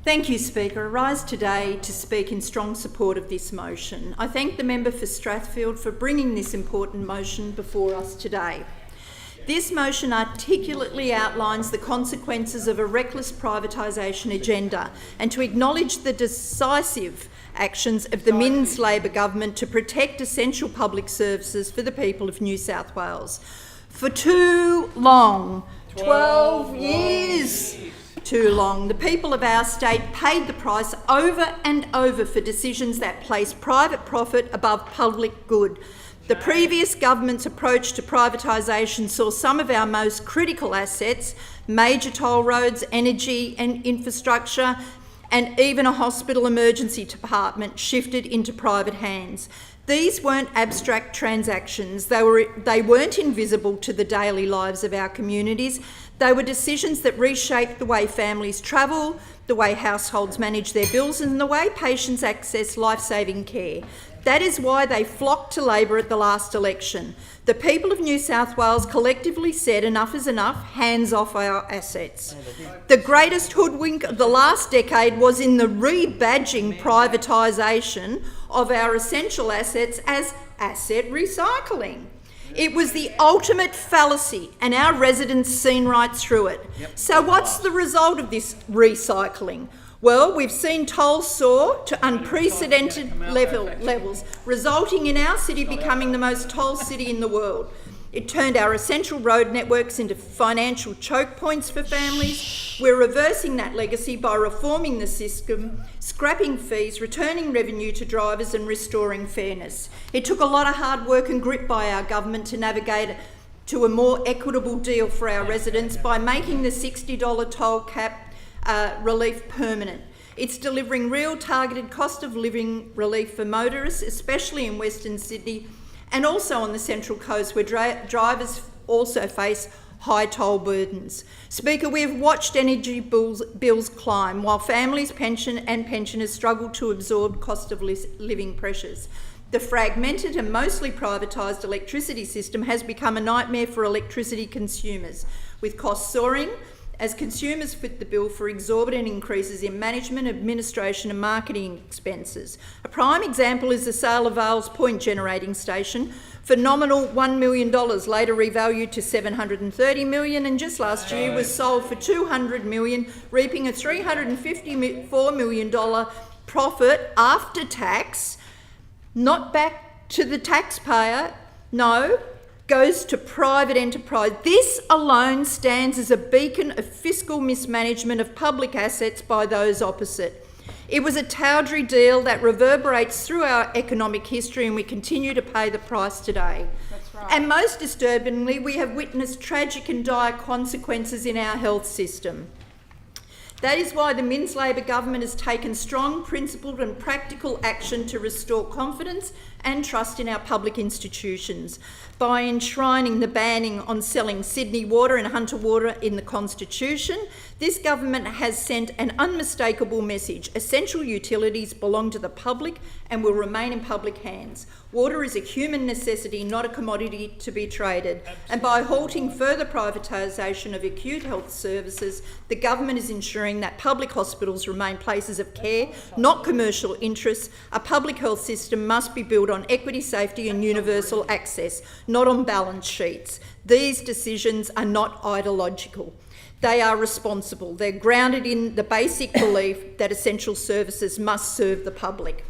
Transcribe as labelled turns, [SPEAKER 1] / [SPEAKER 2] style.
[SPEAKER 1] Thank you, Speaker. I rise today to speak in strong support of this motion. I thank the member for Strathfield for bringing this important motion before us today. This motion articulately outlines the consequences of a reckless privatisation agenda and to acknowledge the decisive actions of the Minns Labor government to protect essential public services for the people of New South Wales. For too long, 12 years, too long, the people of our state paid the price over and over for decisions that place private profit above public good. The previous government's approach to privatisation saw some of our most critical assets, major toll roads, energy and infrastructure, and even a hospital emergency department, shifted into private hands. These weren't abstract transactions. They weren't invisible to the daily lives of our communities. They were decisions that reshaped the way families travel, the way households manage their bills, and the way patients access life-saving care. That is why they flocked to Labor at the last election. The people of New South Wales collectively said enough is enough, hands off our assets. The greatest hoodwink of the last decade was in the rebadging privatisation of our essential assets as asset recycling. It was the ultimate fallacy, and our residents seen right through it. So what's the result of this recycling? Well, we've seen tolls soar to unprecedented levels, resulting in our city becoming the most toll city in the world. It turned our essential road networks into financial choke points for families. We're reversing that legacy by reforming the system, scrapping fees, returning revenue to drivers and restoring fairness. It took a lot of hard work and grit by our government to navigate to a more equitable deal for our residents by making the $60 toll cap relief permanent. It's delivering real targeted cost of living relief for motorists, especially in Western Sydney and also on the Central Coast, where drivers also face high toll burdens. Speaker, we have watched energy bills climb while families, pensioners struggle to absorb cost of living pressures. The fragmented and mostly privatised electricity system has become a nightmare for electricity consumers, with costs soaring as consumers foot the bill for exorbitant increases in management, administration and marketing expenses. A prime example is the sale of Vales Point generating station for nominal $1 million, later revalued to $730 million, and just last year was sold for $200 million, reaping a $354 million profit after tax, not back to the taxpayer, no, goes to private enterprise. This alone stands as a beacon of fiscal mismanagement of public assets by those opposite. It was a tawdry deal that reverberates through our economic history, and we continue to pay the price today.
[SPEAKER 2] That's right.
[SPEAKER 1] And most disturbingly, we have witnessed tragic and dire consequences in our health system. That is why the Minns Labor government has taken strong, principled and practical action to restore confidence and trust in our public institutions by enshrining the banning on selling Sydney Water and Hunter Water in the Constitution. This government has sent an unmistakable message. Essential utilities belong to the public and will remain in public hands. Water is a human necessity, not a commodity to be traded. And by halting further privatisation of acute health services, the government is ensuring that public hospitals remain places of care, not commercial interests. A public health system must be built on equity, safety and universal access, not on balance sheets. These decisions are not ideological. They are responsible. They're grounded in the basic belief that essential services must serve the public.